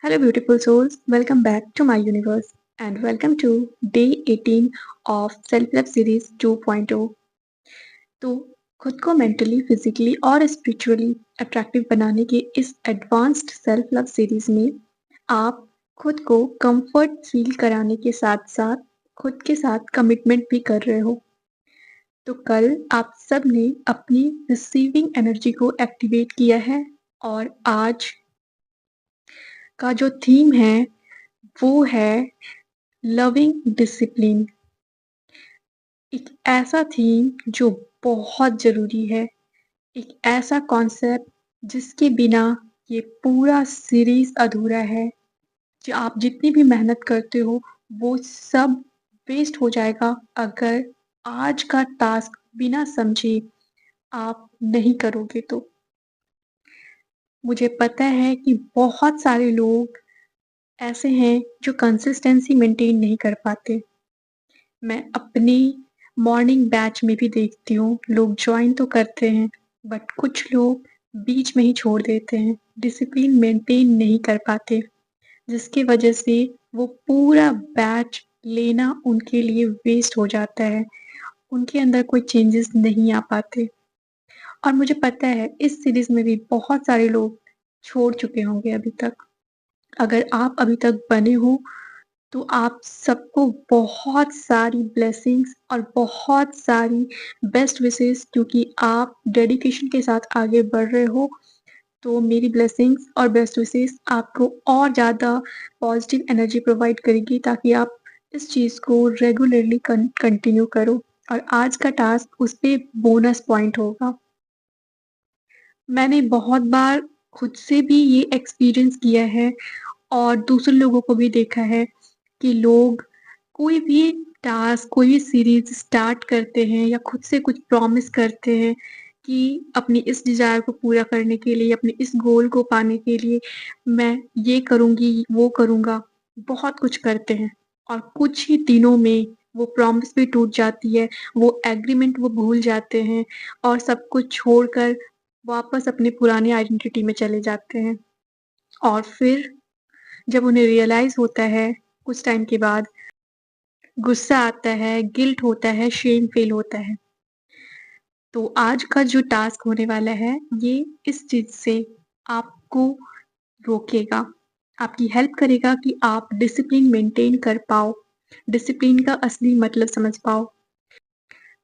Hello, beautiful souls. Welcome back to my universe and welcome to day 18 of Self Love Series 2.0। तो खुद को mentally, physically और spiritually attractive बनाने के इस एडवांस्ड सेल्फ लव सीरीज में आप खुद को कंफर्ट फील कराने के साथ साथ खुद के साथ कमिटमेंट भी कर रहे हो। तो कल आप सब ने अपनी रिसीविंग एनर्जी को एक्टिवेट किया है और आज का जो थीम है वो है लविंग डिसिप्लिन। एक ऐसा थीम जो बहुत ज़रूरी है, एक ऐसा कॉन्सेप्ट जिसके बिना ये पूरा सीरीज़ अधूरा है। जो आप जितनी भी मेहनत करते हो, वो सब वेस्ट हो जाएगा अगर आज का टास्क बिना समझे आप नहीं करोगे तो। मुझे पता है कि बहुत सारे लोग ऐसे हैं जो कंसिस्टेंसी मेंटेन नहीं कर पाते। मैं अपनी मॉर्निंग बैच में भी देखती हूँ, लोग जॉइन तो करते हैं बट कुछ लोग बीच में ही छोड़ देते हैं, डिसिप्लिन मेंटेन नहीं कर पाते, जिसकी वजह से वो पूरा बैच लेना उनके लिए वेस्ट हो जाता है। उनके अंदर कोई चेंजेस नहीं आ पाते और मुझे पता है इस सीरीज़ में भी बहुत सारे लोग छोड़ चुके होंगे अभी तक। अगर आप अभी तक बने हो तो आप सबको बहुत सारी ब्लेसिंग्स और बहुत सारी बेस्ट विशेस, क्योंकि आप डेडिकेशन के साथ आगे बढ़ रहे हो। तो मेरी ब्लेसिंग्स और बेस्ट विशेस आपको और ज़्यादा पॉजिटिव एनर्जी प्रोवाइड करेगी ताकि आप इस चीज़ को रेगुलरली कंटिन्यू करो। और आज का टास्क उस पे बोनस पॉइंट होगा। मैंने बहुत बार खुद से भी ये एक्सपीरियंस किया है और दूसरे लोगों को भी देखा है कि लोग कोई भी टास्क, कोई भी सीरीज़ स्टार्ट करते हैं या खुद से कुछ प्रॉमिस करते हैं कि अपनी इस डिज़ायर को पूरा करने के लिए, अपने इस गोल को पाने के लिए मैं ये करूँगी, वो करूँगा, बहुत कुछ करते हैं और कुछ ही दिनों में वो प्रॉमिस भी टूट जाती है, वो एग्रीमेंट वो भूल जाते हैं और सब कुछ छोड़कर वापस अपनी पुरानी आइडेंटिटी में चले जाते हैं। और फिर जब उन्हें रियलाइज़ होता है कुछ टाइम के बाद, गुस्सा आता है, गिल्ट होता है, शेम फ़ील होता है। तो आज का जो टास्क होने वाला है, ये इस चीज़ से आपको रोकेगा, आपकी हेल्प करेगा कि आप डिसिप्लिन मेंटेन कर पाओ, डिसिप्लिन का असली मतलब समझ पाओ।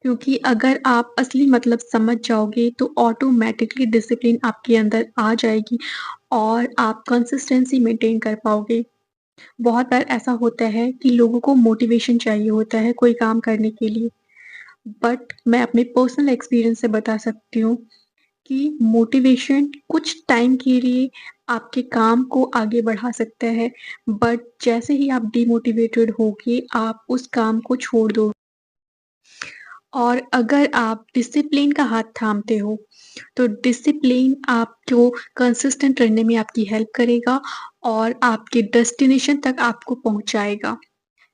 क्योंकि अगर आप असली मतलब समझ जाओगे, तो ऑटोमैटिकली डिसिप्लिन आपके अंदर आ जाएगी और आप कंसिस्टेंसी मेंटेन कर पाओगे। बहुत बार ऐसा होता है कि लोगों को मोटिवेशन चाहिए होता है कोई काम करने के लिए, बट मैं अपने पर्सनल एक्सपीरियंस से बता सकती हूँ कि मोटिवेशन कुछ टाइम के लिए आपके काम को आगे बढ़ा सकता है, बट जैसे ही आप डिमोटिवेटेड होके आप उस काम को छोड़ दो। और अगर आप डिसिप्लिन का हाथ थामते हो, तो डिसिप्लिन आपको कंसिस्टेंट रहने में आपकी हेल्प करेगा और आपके डेस्टिनेशन तक आपको पहुँचाएगा।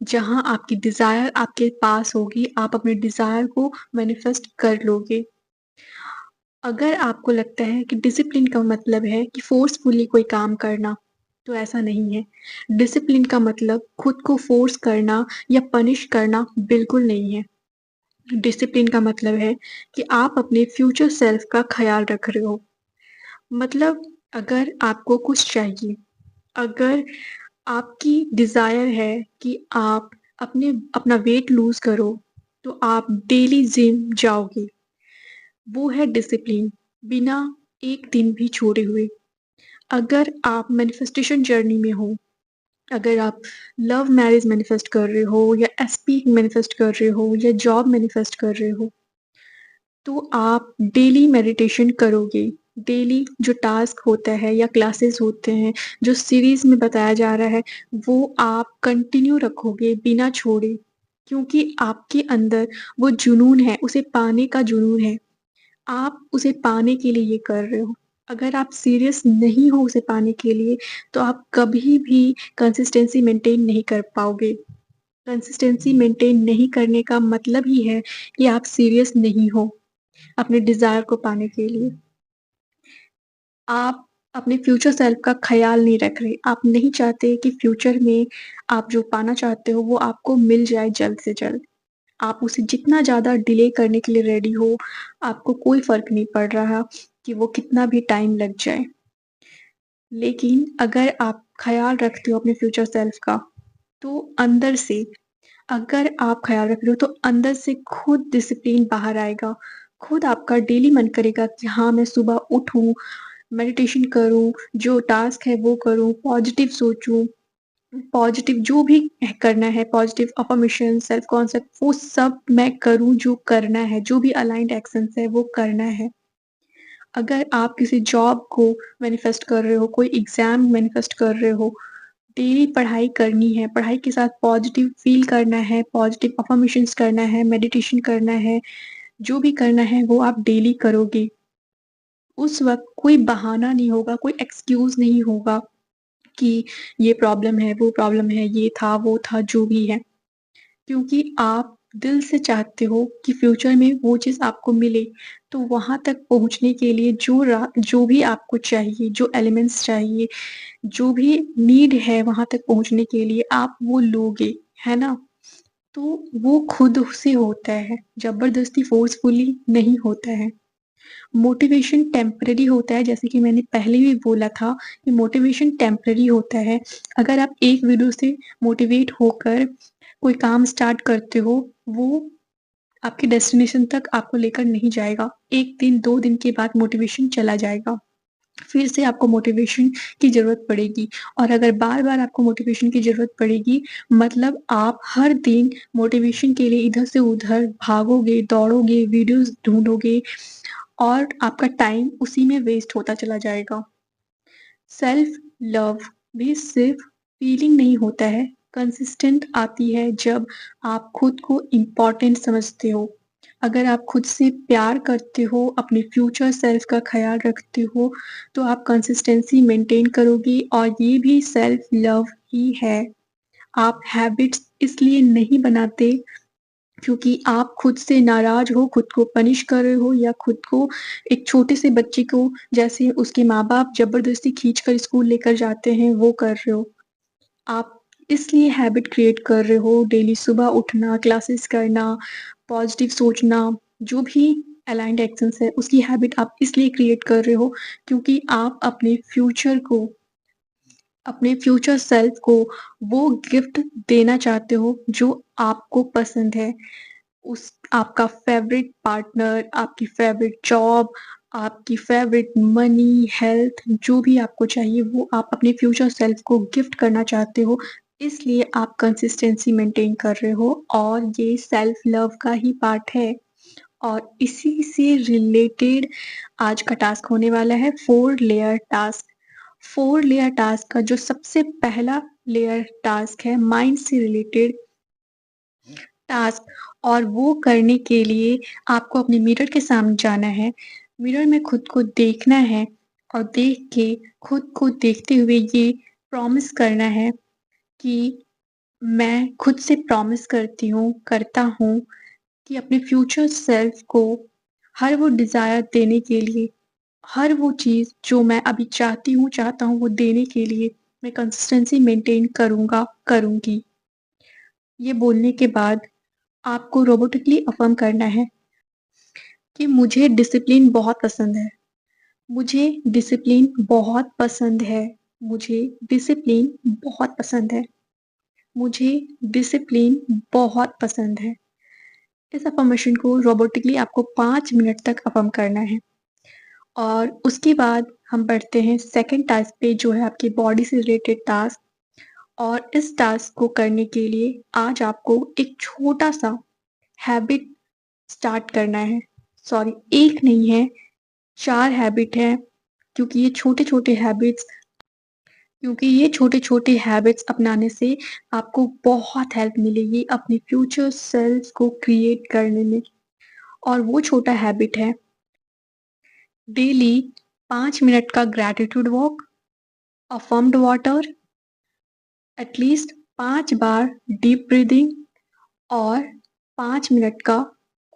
जहाँ आपकी डिज़ायर आपके पास होगी, आप अपने डिज़ायर को मैनिफेस्ट कर लोगे। अगर आपको लगता है कि डिसिप्लिन का मतलब है कि फ़ोर्सफुली कोई काम करना, तो ऐसा नहीं है। डिसिप्लिन का मतलब खुद को फ़ोर्स करना या पनिश करना बिल्कुल नहीं है। डिसिप्लिन का मतलब है कि आप अपने फ्यूचर सेल्फ का ख़्याल रख रहे हो। मतलब अगर आपको कुछ चाहिए, अगर आपकी डिज़ायर है कि आप अपना वेट लूज़ करो, तो आप डेली जिम जाओगे। वो है डिसिप्लिन, बिना एक दिन भी छोड़े हुए। अगर आप मैनिफेस्टेशन जर्नी में हो, अगर आप लव मैरिज मैनिफेस्ट कर रहे हो या एसपी मैनिफेस्ट कर रहे हो या जॉब मैनिफेस्ट कर रहे हो, तो आप डेली मेडिटेशन करोगे। डेली जो टास्क होता है या क्लासेस होते हैं, जो सीरीज़ में बताया जा रहा है, वो आप कंटिन्यू रखोगे बिना छोड़े, क्योंकि आपके अंदर वो जुनून है, उसे पाने का जुनून है। आप उसे पाने के लिए ये कर रहे हो। अगर आप सीरियस नहीं हो उसे पाने के लिए, तो आप कभी भी कंसिस्टेंसी मेंटेन नहीं कर पाओगे। कंसिस्टेंसी मेंटेन नहीं करने का मतलब ही है कि आप सीरियस नहीं हो अपने डिज़ायर को पाने के लिए। आप अपने फ्यूचर सेल्फ का ख़्याल नहीं रख रहे। आप नहीं चाहते कि फ्यूचर में आप जो पाना चाहते हो वो आपको मिल जाए जल्द से जल्द। आप उसे जितना ज़्यादा डिले करने के लिए रेडी हो, आपको कोई फ़र्क नहीं पड़ रहा कि वो कितना भी टाइम लग जाए। लेकिन अगर आप ख़्याल रखते हो अपने फ्यूचर सेल्फ का, तो अंदर से अगर आप ख़्याल रख रहे हो तो अंदर से खुद डिसिप्लिन बाहर आएगा। खुद आपका डेली मन करेगा कि हाँ, मैं सुबह उठूँ, मेडिटेशन करूँ, जो टास्क है वो करूँ, पॉज़िटिव सोचूँ, पॉज़िटिव जो भी करना है, पॉज़िटिव अफ़र्मेशन, सेल्फ कॉन्सेप्ट वो सब मैं करूँ जो करना है, जो भी अलाइन्ड एक्शंस है वो करना है। अगर आप किसी जॉब को मैनिफेस्ट कर रहे हो, कोई एग्ज़ाम मैनिफेस्ट कर रहे हो, डेली पढ़ाई करनी है, पढ़ाई के साथ पॉज़िटिव फ़ील करना है, पॉज़िटिव अफ़र्मेशंस करना है, मेडिटेशन करना है, जो भी करना है वो आप डेली करोगे। उस वक़्त कोई बहाना नहीं होगा, कोई एक्सक्यूज़ नहीं होगा कि ये प्रॉब्लम है, वो प्रॉब्लम है, ये था, वो था, जो भी है। क्योंकि आप दिल से चाहते हो कि फ्यूचर में वो चीज़ आपको मिले, तो वहाँ तक पहुँचने के लिए जो भी आपको चाहिए, जो एलिमेंट्स चाहिए, जो भी नीड है वहाँ तक पहुँचने के लिए आप वो लोगे, है ना? तो वो खुद से होता है, ज़बरदस्ती फ़ोर्सफुली नहीं होता है। मोटिवेशन टेम्परेरी होता है, जैसे कि मैंने पहले भी बोला था कि मोटिवेशन टेम्परेरी होता है। अगर आप एक वीडियो से मोटिवेट होकर कोई काम स्टार्ट करते हो, वो आपके डेस्टिनेशन तक आपको लेकर नहीं जाएगा। 1 दिन, 2 दिन के बाद मोटिवेशन चला जाएगा। फिर से आपको मोटिवेशन की ज़रूरत पड़ेगी और अगर बार-बार आपको मोटिवेशन की ज़रूरत पड़ेगी, मतलब आप हर दिन मोटिवेशन के लिए इधर से उधर भागोगे, दौड़ोगे, वीडियोज़ ढूँढोगे और आपका टाइम उसी में वेस्ट होता चला जाएगा। सेल्फ लव भी सिर्फ़ फीलिंग नहीं होता है, कंसिस्टेंट आती है जब आप खुद को इम्पोर्टेंट समझते हो। अगर आप खुद से प्यार करते हो, अपने फ्यूचर सेल्फ का ख़्याल रखते हो, तो आप कंसिस्टेंसी मेंटेन करोगे और ये भी सेल्फ लव ही है। आप हैबिट्स इसलिए नहीं बनाते क्योंकि आप खुद से नाराज़ हो, खुद को पनिश कर रहे हो या खुद को एक छोटे से बच्चे को जैसे उसके माँ-बाप ज़बरदस्ती खींचकर स्कूल लेकर जाते हैं, वो कर रहे हो। आप इसलिए हैबिट क्रिएट कर रहे हो, डेली सुबह उठना, क्लासेस करना, पॉज़िटिव सोचना, जो भी अलाइन्ड एक्शंस है, उसकी हैबिट आप इसलिए क्रिएट कर रहे हो क्योंकि आप अपने फ्यूचर सेल्फ को वो गिफ्ट देना चाहते हो, जो आपको पसंद है। उस आपका फ़ेवरेट पार्टनर, आपकी फ़ेवरेट जॉब, आपकी फ़ेवरेट मनी, हेल्थ जो भी आपको चाहिए वो आप अपने फ्यूचर सेल्फ को गिफ्ट करना चाहते हो, इसलिए आप कंसिस्टेंसी मेंटेन कर रहे हो और ये सेल्फ लव का ही पार्ट है। और इसी से रिलेटेड आज का टास्क होने वाला है 4 लेयर टास्क। 4 लेयर टास्क का जो सबसे पहला लेयर टास्क है माइंड से रिलेटेड टास्क और वो करने के लिए आपको अपने मिरर के सामने जाना है। मिरर में खुद को देखना है और देख के खुद को देखते हुए ये प्रॉमिस करना है कि मैं खुद से प्रॉमिस करता हूँ कि अपने फ्यूचर सेल्फ को हर वो डिज़ायर देने के लिए, हर वो चीज़ जो मैं अभी चाहता हूँ वो देने के लिए मैं कंसिस्टेंसी मेंटेन करूँगा, करूँगी। ये बोलने के बाद आपको रोबोटिकली अफ़र्म करना है कि मुझे डिसिप्लिन बहुत पसंद है। मुझे डिसिप्लिन बहुत पसंद है। मुझे डिसिप्लिन बहुत पसंद है। मुझे डिसिप्लिन बहुत पसंद है। इस अफ़र्मेशन को रोबोटिकली आपको 5 मिनट तक अफ़र्म करना है और उसके बाद हम बढ़ते हैं सेकंड टास्क पे जो है आपकी बॉडी से रिलेटेड टास्क और इस टास्क को करने के लिए आज आपको एक छोटा-सा हैबिट स्टार्ट करना है। सॉरी 1 नहीं है 4 हैबिट हैं क्योंकि ये छोटे-छोटे हैबिट्स अपनाने से आपको बहुत हेल्प मिलेगी अपने फ्यूचर सेल्फ को क्रिएट करने में और वो छोटा हैबिट है डेली 5 मिनट का gratitude walk, affirmed water, at least 5 बार डीप ब्रीथिंग और 5 मिनट का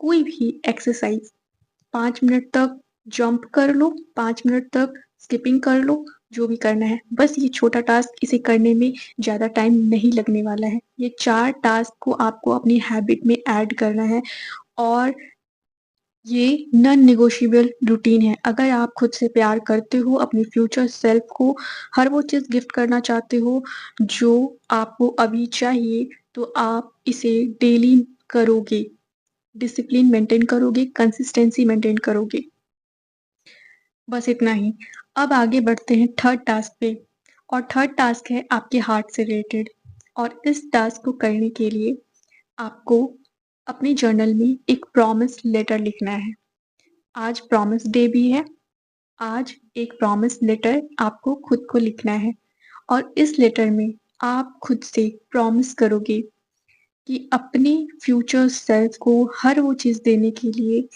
कोई भी एक्सरसाइज। 5 मिनट तक जंप कर लो, 5 मिनट तक स्किपिंग कर लो, जो भी करना है। बस ये छोटा टास्क, इसे करने में ज़्यादा टाइम नहीं लगने वाला है। ये 4 टास्क को आपको अपनी हैबिट में ऐड करना है और ये नॉन नेगोशिएबल रूटीन है। अगर आप खुद से प्यार करते हो, अपने फ्यूचर सेल्फ को हर वो चीज़ गिफ्ट करना चाहते हो जो आपको अभी चाहिए, तो आप इसे डेली करोगे, डिसिप्लिन मेंटेन करोगे, कंसिस्टेंसी मेंटेन करोगे। बस इतना ही। अब आगे बढ़ते हैं थर्ड टास्क पे और थर्ड टास्क है आपके हार्ट से रिलेटेड और इस टास्क को करने के लिए आपको अपने जर्नल में एक प्रॉमिस लेटर लिखना है। आज प्रॉमिस डे भी है। आज एक प्रॉमिस लेटर आपको खुद को लिखना है और इस लेटर में आप खुद से प्रॉमिस करोगे कि अपने फ्यूचर सेल्फ को हर वो चीज़ देने के लिए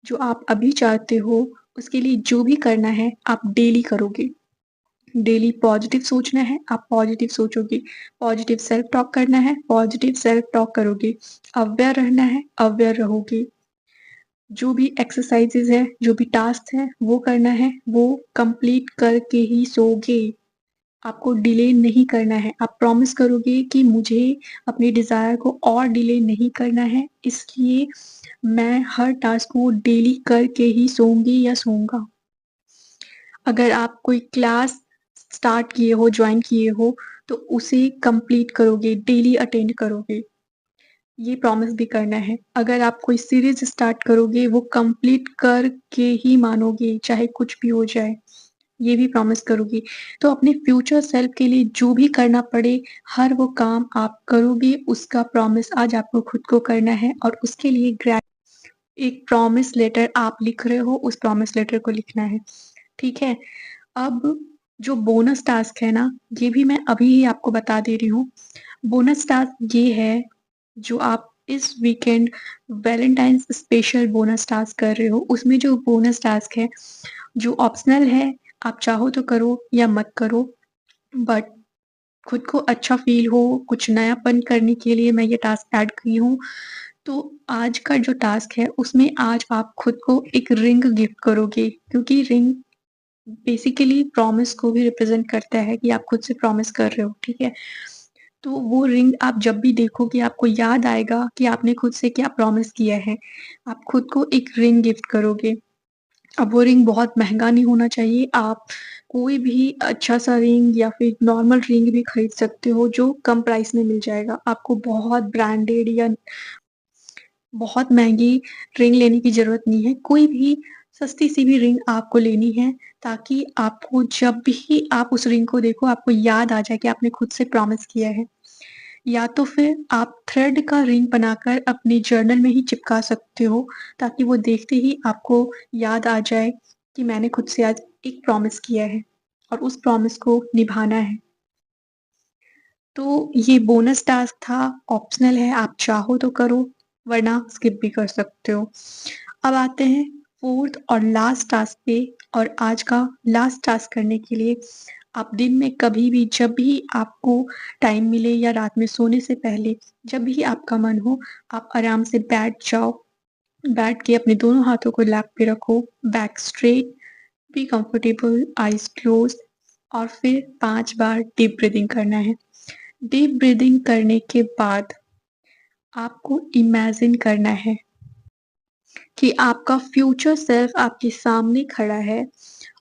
जो आप अभी चाहते हो, उसके लिए जो भी करना है आप डेली करोगे। डेली पॉजिटिव सोचना है, आप पॉजिटिव सोचोगे। पॉजिटिव सेल्फ टॉक करना है, पॉजिटिव सेल्फ टॉक करोगे। अवेयर रहना है, अवेयर रहोगे। जो भी एक्सरसाइजेज है, जो भी टास्क है, वो करना है, वो कंप्लीट करके ही सोओगे। आपको डिले नहीं करना है। आप प्रॉमिस करोगे कि मुझे अपने डिज़ायर को और डिले नहीं करना है, इसलिए मैं हर टास्क को डेली करके ही सोऊँगी या सोऊँगा। अगर आप कोई क्लास स्टार्ट किए हो, जॉइन किए हो, तो उसे कंप्लीट करोगे, डेली अटेंड करोगे। ये प्रॉमिस भी करना है। अगर आप कोई सीरीज़ स्टार्ट करोगे, वो कंप्लीट करके ही मानोगे, चाहे कुछ भी हो जाए। ये भी प्रॉमिस करोगे। तो अपने फ्यूचर सेल्फ के लिए जो भी करना पड़े, हर वो काम आप करोगे, उसका प्रॉमिस आज आपको खुद को करना है और उसके लिए एक प्रॉमिस लेटर आप लिख रहे हो, उस प्रॉमिस लेटर को लिखना है। ठीक है? अब जो बोनस टास्क है ना, ये भी मैं अभी ही आपको बता दे रही हूँ। बोनस टास्क ये है, जो आप इस weekend Valentine's special bonus task कर रहे हो, उसमें जो बोनस टास्क है, जो ऑप्शनल है, आप चाहो तो करो या मत करो, बट खुद को अच्छा फ़ील हो, कुछ नयापन करने के लिए मैं ये टास्क ऐड की हूँ। तो आज का जो टास्क है, उसमें आज आप खुद को एक रिंग गिफ्ट करोगे, क्योंकि रिंग बेसिकली प्रॉमिस को भी रिप्रेज़ेंट करता है कि आप खुद से प्रॉमिस कर रहे हो, ठीक है? तो वो रिंग आप जब भी देखोगे आपको याद आएगा कि आपने खुद से क्या प्रॉमिस किया है। आप खुद को एक रिंग गिफ्ट करोगे। अब वो रिंग बहुत महँगा नहीं होना चाहिए, आप कोई भी अच्छा-सा रिंग या फिर नॉर्मल रिंग भी खरीद सकते हो जो कम प्राइस में मिल जाएगा। आपको बहुत ब्रांडेड या बहुत महँगी रिंग लेने की ज़रूरत नहीं है, कोई भी सस्ती-सी भी रिंग आपको लेनी है, ताकि आपको जब भी आप उस रिंग को देखो, आपको याद आ जाए कि आपने खुद से प्रॉमिस किया है। या तो फिर आप थ्रेड का रिंग बनाकर अपने जर्नल में ही चिपका सकते हो, ताकि वो देखते ही आपको याद आ जाए कि मैंने खुद से आज एक प्रॉमिस किया है और उस प्रॉमिस को निभाना है। तो ये बोनस टास्क था, ऑप्शनल है, आप चाहो तो करो, वरना स्किप भी कर सकते हो। अब आते हैं 4th और लास्ट टास्क पे और आज का लास्ट टास्क करने के लिए आप दिन में कभी भी जब भी आपको टाइम मिले या रात में सोने से पहले जब भी आपका मन हो, आप आराम से बैठ जाओ। बैठ के अपने दोनों हाथों को लैप पे रखो, back straight, be comfortable, eyes close और फिर 5 बार डीप ब्रीथिंग करना है। डीप ब्रीदिंग करने के बाद आपको इमेजिन करना है कि आपका फ्यूचर सेल्फ आपके सामने खड़ा है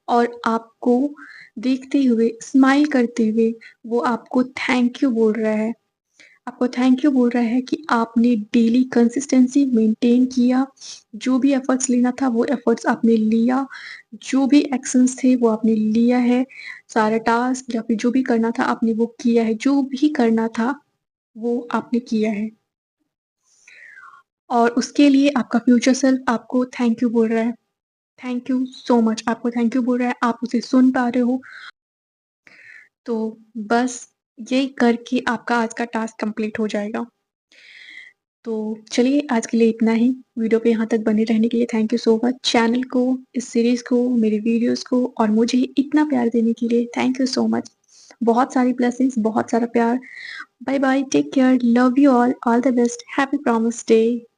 और आपको देखते हुए, स्माइल करते हुए वो आपको थैंक यू बोल रहा है। आपको थैंक यू बोल रहा है कि आपने डेली कंसिस्टेंसी मेंटेन किया, जो भी एफर्ट्स लेना था वो एफर्ट्स आपने लिया, जो भी एक्शंस थे वो आपने लिया है, सारा टास्क या फिर जो भी करना था आपने वो किया है, जो भी करना था वो आपने किया है और उसके लिए आपका फ्यूचर सेल्फ आपको थैंक यू बोल रहा है। थैंक यू सो मच, आपको थैंक यू बोल रहा है, आप उसे सुन पा रहे हो। तो बस यही करके आपका आज का टास्क कंप्लीट हो जाएगा। तो चलिए आज के लिए इतना ही। वीडियो पे यहाँ तक बने रहने के लिए thank you so much. Channel को, इस सीरीज़ को, मेरी वीडियोज़ को और मुझे इतना प्यार देने के लिए थैंक यू सो मच। बहुत सारी ब्लेसिंग्स, बहुत सारा प्यार। Bye bye, take care, love you all the best, happy promise day.